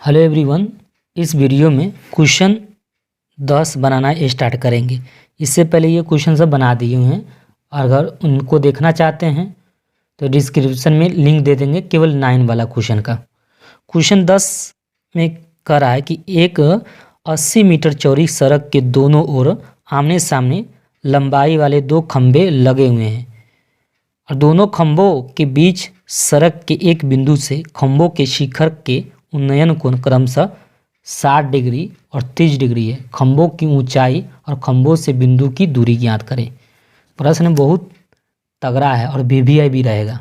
Hello everyone, इस video में question 10 बनाना start करेंगे। इससे पहले ये क्वेश्चन सब बना दिए हुए हैं। अगर उनको देखना चाहते हैं तो डिस्क्रिप्शन में लिंक दे देंगे, केवल 9 वाला क्वेश्चन का। क्वेश्चन 10 में कह रहा है कि एक 80 मीटर चौड़ी सड़क के दोनों ओर आमने सामने लंबाई वाले 2 खंभे लगे हुए हैं और दोनों खंभों के बीच सड़क के एक बिंदु से खंभों के शिखर के उन्नयन कोण क्रमशः 60 डिग्री और 30 डिग्री है। खंभों की ऊंचाई और खंभों से बिंदु की दूरी ज्ञात करें। प्रश्न बहुत तगड़ा है और वीवीआई भी रहेगा।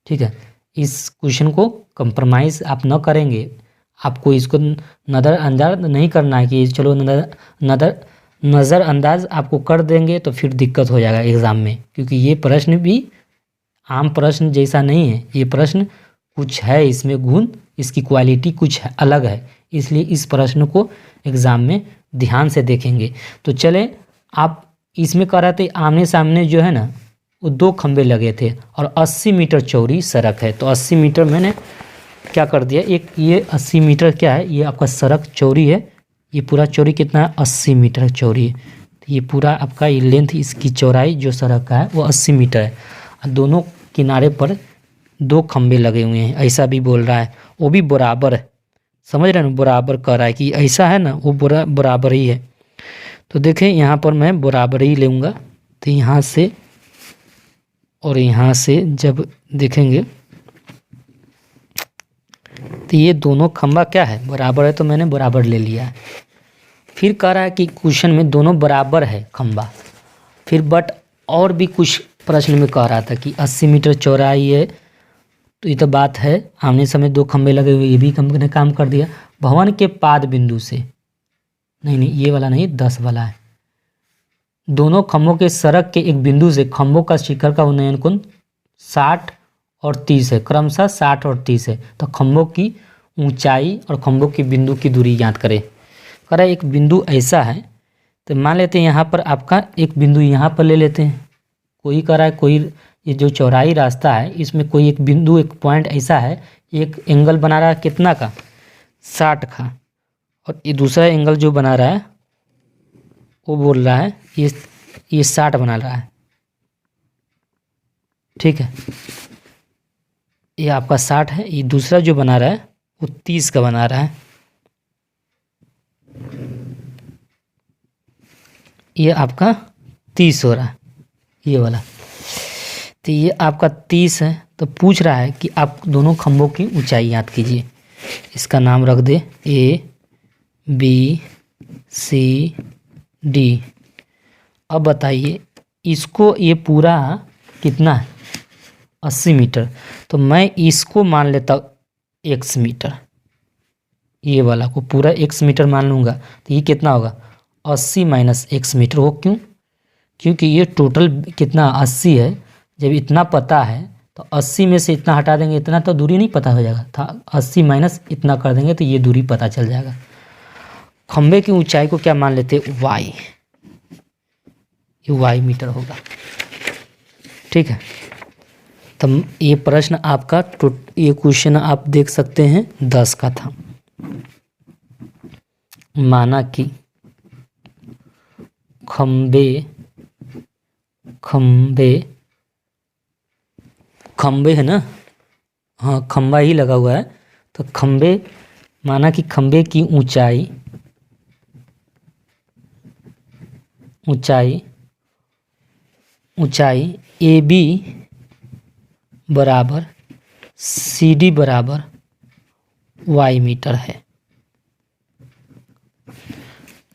ठीक है, इस क्वेश्चन को कंप्रोमाइज़ आप न करेंगे। आपको इसको नज़रअंदाज नहीं करना है कि चलो नज़रअंदाज आपको कर देंगे तो फिर दिक्कत हो जाएगा एग्ज़ाम में, क्योंकि ये प्रश्न भी आम प्रश्न जैसा नहीं है। ये प्रश्न कुछ है, इसमें गुण, इसकी क्वालिटी कुछ अलग है, इसलिए इस प्रश्न को एग्ज़ाम में ध्यान से देखेंगे। तो चलें, आप इसमें कह रहे थे आमने सामने जो है ना वो 2 खंभे लगे थे और 80 मीटर चौड़ी सड़क है। तो 80 मीटर मैंने क्या कर दिया, एक ये 80 मीटर क्या है, ये आपका सड़क चौड़ी है। ये पूरा चौड़ी कितना है, 80 मीटर चौड़ी है। तो ये पूरा आपका ये लेंथ, इसकी चौड़ाई जो सड़क का है वो 80 मीटर है। और दोनों किनारे पर 2 खंभे लगे हुए हैं, ऐसा भी बोल रहा है। वो भी बराबर है, समझ रहे हैं ना, बराबर कर रहा है कि ऐसा है ना, वो बराबर ही है। तो देखें यहाँ पर मैं बराबर ही लूँगा। तो यहाँ से और यहाँ से जब देखेंगे तो ये दोनों खंभा क्या है, बराबर है, तो मैंने बराबर ले लिया है। फिर कह रहा है कि क्वेश्चन में दोनों बराबर है खंभा। फिर बट और भी कुछ प्रश्न में कह रहा था कि 80 मीटर चौड़ाई है, तो ये तो बात है, आमने सामने 2 खंभे लगे हुए, ये भी ने काम कर दिया। भवन के पाद बिंदु से, नहीं ये वाला नहीं, 10 वाला है। दोनों खंभों के सड़क के एक बिंदु से खंभों का शिखर का उन्नयन कोण 60 और 30 है, क्रमशः 60 और 30 है। तो खंभों की ऊंचाई और खंभों की बिंदु की दूरी ज्ञात करें। कह रहा है एक बिंदु ऐसा है, तो मान लेते हैं यहाँ पर आपका एक बिंदु यहाँ पर ले लेते हैं। कोई कह रहा है, कोई ये जो चौड़ाई रास्ता है इसमें कोई एक बिंदु, एक पॉइंट ऐसा है, एक एंगल बना रहा है कितना का, 60 का, और ये दूसरा एंगल जो बना रहा है वो बोल रहा है ये 60 बना रहा है। ठीक है, ये आपका 60 है, ये दूसरा जो बना रहा है वो 30 का बना रहा है। ये आपका 30 हो रहा है, ये वाला। तो ये आपका 30 है। तो पूछ रहा है कि आप दोनों खंभों की ऊंचाई याद कीजिए। इसका नाम रख दे ABCD। अब बताइए इसको, ये पूरा कितना है, 80 मीटर। तो मैं इसको मान लेता हूँ x मीटर, ये वाला को पूरा x मीटर मान लूँगा। तो ये कितना होगा, 80 माइनस x मीटर हो। क्यों? क्योंकि ये टोटल कितना 80 है। जब इतना पता है तो 80 में से इतना हटा देंगे, इतना तो दूरी नहीं पता हो जाएगा था, 80 माइनस इतना कर देंगे तो ये दूरी पता चल जाएगा। खंभे की ऊंचाई को क्या मान लेते, y, ये y मीटर होगा। ठीक है, तो ये प्रश्न आपका ये क्वेश्चन आप देख सकते हैं 10 का था। माना कि खंबे है ना, हाँ खंबा ही लगा हुआ है। तो खंबे, माना कि खंबे की ऊंचाई AB बराबर CD बराबर y मीटर है।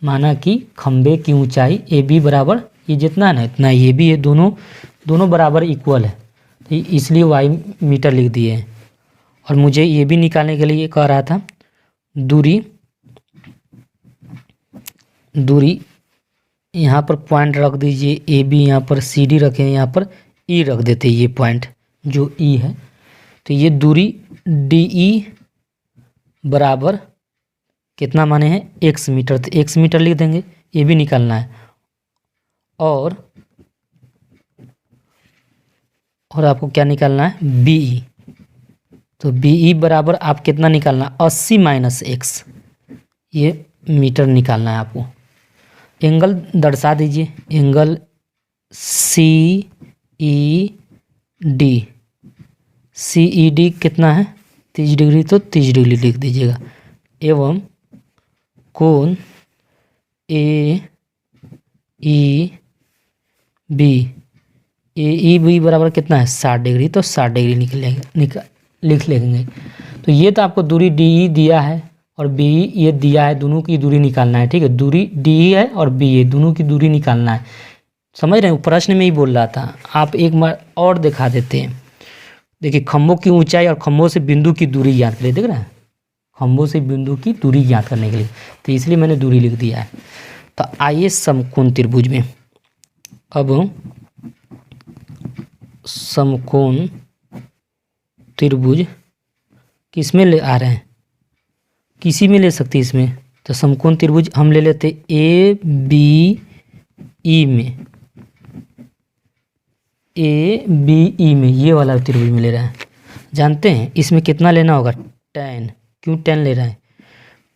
माना कि खंबे की ऊंचाई AB बराबर, ये जितना है ना इतना ये भी है, दोनों बराबर इक्वल है, तो इसलिए y मीटर लिख दिए हैं। और मुझे ये भी निकालने के लिए कह रहा था दूरी यहाँ पर पॉइंट रख दीजिए AB, यहाँ पर CD रखें, यहाँ पर E रख देते, ये पॉइंट जो E है। तो ये दूरी DE बराबर कितना माने हैं, x मीटर। तो x मीटर लिख देंगे, ये भी निकालना है। और आपको क्या निकालना है, BE। तो बी ई बराबर आप कितना निकालना, 80 माइनस एक्स, ये मीटर निकालना है आपको। एंगल दर्शा दीजिए, एंगल सी ई डी, सी ई डी कितना है 30 डिग्री, तो 30 डिग्री लिख दीजिएगा। एवं कोण ए ई बी, ए ई बी बराबर कितना है 60 डिग्री, तो 60 डिग्री लिख लेंगे। तो ये तो आपको दूरी डी ई दिया है और बी ई ये दिया है, दोनों की दूरी निकालना है। ठीक है, दूरी डी ई है और बी ए दोनों की दूरी निकालना है। समझ रहे हैं, प्रश्न में ही बोल रहा था। आप एक बार और दिखा देते हैं। देखिए, खंभों की ऊंचाई और खंभों से बिंदु की दूरी ज्ञात करिए। देख रहे हैं, खंभों से बिंदु की दूरी ज्ञात करने के लिए, तो इसलिए मैंने दूरी लिख दिया है। तो आइए समकोण त्रिभुज में, अब समकोण त्रिभुज किस में ले आ रहे हैं, किसी में ले सकते इसमें। तो समकोण त्रिभुज हम ले लेते ए बी ई में, ए बी ई में, ये वाला त्रिभुज में ले रहे हैं। जानते हैं इसमें कितना लेना होगा, tan। क्यों tan ले रहे हैं,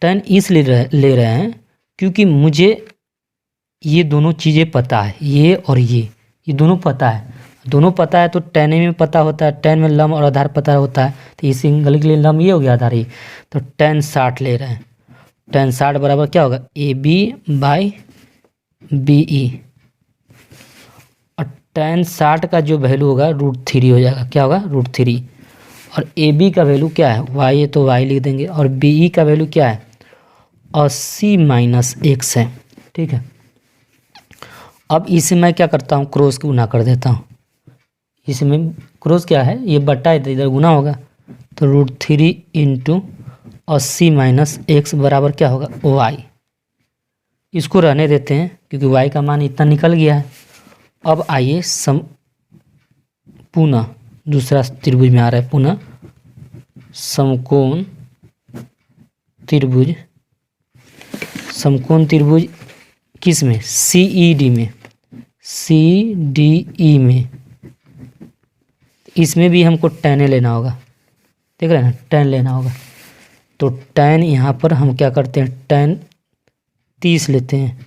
tan इसलिए ले रहे हैं क्योंकि मुझे ये दोनों चीज़ें पता है, ये और ये दोनों पता है। दोनों पता है तो tan में पता होता है, tan में लंब और आधार पता होता है। तो इस एंगल के लिए लंब ये हो गया, आधार ये। तो tan 60 ले रहे हैं। tan 60 बराबर क्या होगा, A B by B E. और tan 60 का जो वैल्यू होगा √3 हो जाएगा। क्या होगा, √3। और ए बी का वैल्यू क्या है, वाई है तो वाई लिख देंगे। और बी ई का वैल्यू क्या है, 80 माइनस एक्स है। ठीक है, अब इसे मैं क्या करता हूँ, क्रॉस गुना कर देता हूँ। इसमें क्रॉस क्या है, ये बट्टा है तो इधर गुना होगा। तो √3 इंटू 80 माइनस एक्स बराबर क्या होगा, वाई। इसको रहने देते हैं क्योंकि वाई का मान इतना निकल गया है। अब आइए पुनः दूसरा त्रिभुज में आ रहा है, पुनः समकोण त्रिभुज। समकोण त्रिभुज किस में, सी ई डी में, सी डी ई में। इसमें भी हमको tan लेना होगा। देख रहे हैं ना, tan लेना होगा। तो tan यहाँ पर हम क्या करते हैं, tan 30 लेते हैं।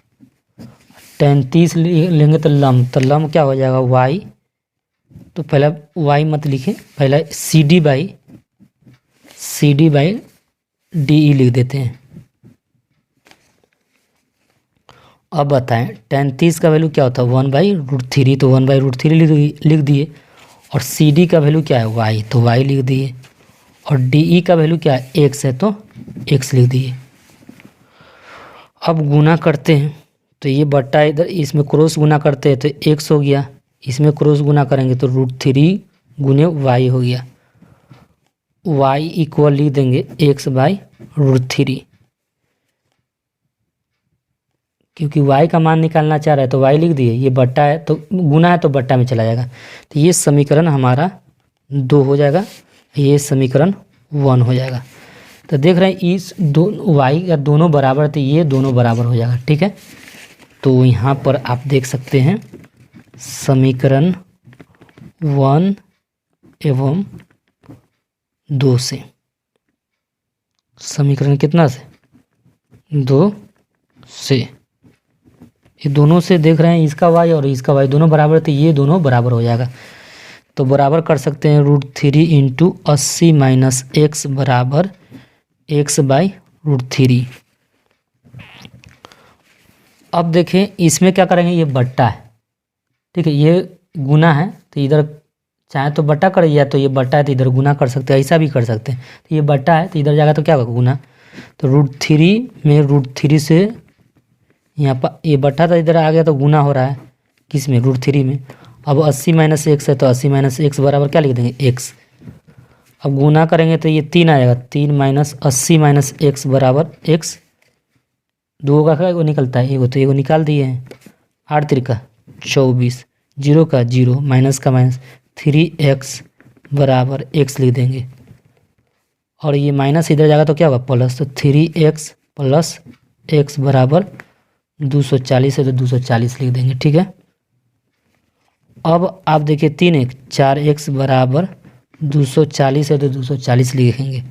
tan 30 लेंगे तो लंब क्या हो जाएगा, y। तो पहला y मत लिखें, पहला C D by D E लिख देते हैं। अब बताएं tan 30 का वैल्यू क्या होता है, 1/√3। तो 1/√3 लिख दिए। और सी डी का वैल्यू क्या है, y, तो y लिख दिए। और डी ई का वैल्यू क्या है, x है तो x लिख दिए। अब गुना करते हैं तो ये बट्टा इधर, इसमें क्रॉस गुना करते हैं तो x हो गया। इसमें क्रॉस गुना करेंगे तो √3 गुने y हो गया। y इक्वल लिख देंगे x/√3, क्योंकि y का मान निकालना चाह रहा है तो y लिख दिए। ये बट्टा है तो गुना है तो बट्टा में चला जाएगा। तो ये समीकरण हमारा 2 हो जाएगा, ये समीकरण 1 हो जाएगा। तो देख रहे हैं इस y का दोनों बराबर, तो ये दोनों बराबर हो जाएगा। ठीक है, तो यहाँ पर आप देख सकते हैं समीकरण 1 एवं 2 से, समीकरण कितना से, 2 से, ये दोनों से देख रहे हैं इसका y और इसका y दोनों बराबर, तो ये दोनों बराबर हो जाएगा। तो बराबर कर सकते हैं √3 इंटू 80 माइनस एक्स बराबर x/√3। अब देखें इसमें क्या करेंगे, ये बट्टा है। ठीक है, ये गुना है तो इधर चाहे तो बट्टा कर, या तो ये बट्टा है तो इधर गुना कर सकते हैं, ऐसा भी कर सकते हैं। तो ये बट्टा है तो इधर जाएगा तो क्या होगा, गुना। तो √3 में √3 से यहाँ पर ये बट्टा था, इधर आ गया तो गुना हो रहा है किस में, √3 में। अब 80 माइनस एक्स है तो 80 माइनस एक्स बराबर क्या लिख देंगे, x। अब गुना करेंगे तो ये 3 आएगा, 3 माइनस 80 माइनस एक्स बराबर x। 2 का क्या वो निकलता है, एगो, तो एगो निकाल दिए हैं। 8 3 24, 0 का 0, माइनस का माइनस, 3x बराबर x लिख देंगे। और ये माइनस इधर जाएगा तो क्या होगा, प्लस। तो 3x प्लस x बराबर 240 है तो 240 लिख देंगे। ठीक है, अब आप देखिए 3x 4x बराबर 240 है तो 240 लिखेंगे।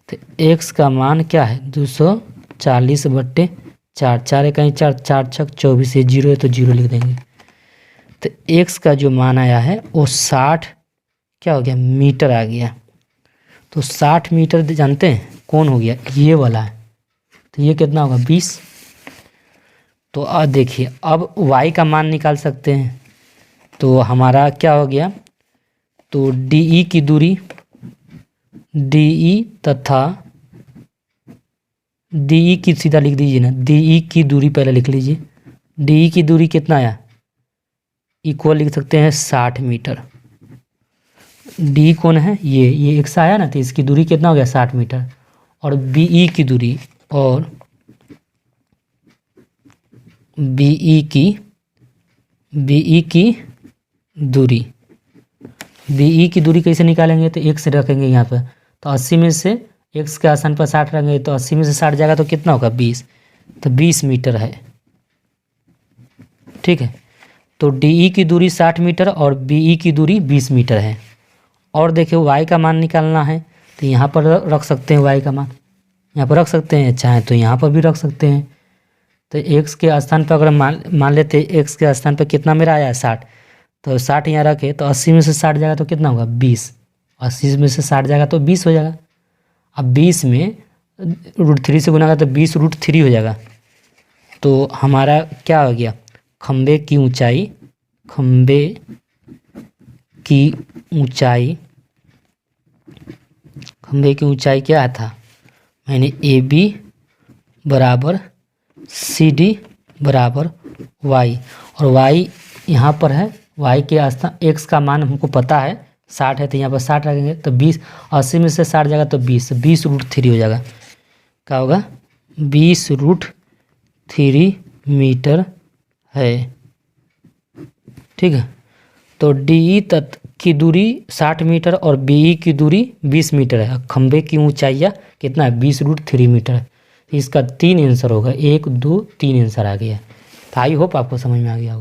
तो x का मान क्या है 240/4, 4 इकाई 4, 4 छक 24, ये 0 है तो 0 लिख देंगे। तो x का जो मान आया है वो 60 क्या हो गया मीटर आ गया। तो 60 मीटर जानते हैं कौन हो गया, ये वाला है। तो ये कितना होगा 20। तो अब देखिए अब y का मान निकाल सकते हैं। तो हमारा क्या हो गया, तो DE की दूरी, DE तथा DE की सीधा लिख दीजिए ना, DE की दूरी पहले लिख लीजिए। DE की दूरी कितना आया, इक्वल लिख सकते हैं 60 मीटर। D कौन है, ये x आया ना, तो इसकी दूरी कितना हो गया 60 मीटर। और BE की दूरी, और BE की दूरी कैसे निकालेंगे, तो x रखेंगे यहाँ पर। तो 80 में से x के स्थान पर 60 रखेंगे, तो 80 में से 60 जाएगा तो कितना होगा 20। तो 20 मीटर है। ठीक है, तो DE की दूरी 60 मीटर और BE की दूरी 20 मीटर है। और देखिए y का मान निकालना है, तो यहाँ पर रख सकते हैं y का मान, यहाँ पर रख सकते हैं, चाहे तो यहाँ पर भी रख सकते हैं। तो x के स्थान पर अगर मान लेते x के स्थान पर कितना मेरा आया है 60, तो 60 यहाँ रखे तो 80 में से 60 जाएगा तो कितना होगा 20। 80 में से 60 जाएगा तो 20 हो जाएगा। अब 20 में √3 से गुना का तो 20 √3 हो जाएगा। तो हमारा क्या हो गया, खंबे की ऊंचाई क्या था, मैंने AB बराबर CD बराबर y, और y यहाँ पर है, y के स्थान x का मान हमको पता है 60 है, तो यहाँ पर 60 रखेंगे। तो 20, 80 में से 60 जाएगा तो 20 √3 हो जाएगा। क्या होगा 20 √3 मीटर है। ठीक है, तो DE तक की दूरी 60 मीटर और BE की दूरी 20 मीटर है। खंबे की ऊंचाइयाँ कितना है 20 √3 मीटर है। इसका 3 आंसर होगा, 1 2 3 आंसर आ गया। तो आई होप आपको समझ में आ गया होगा।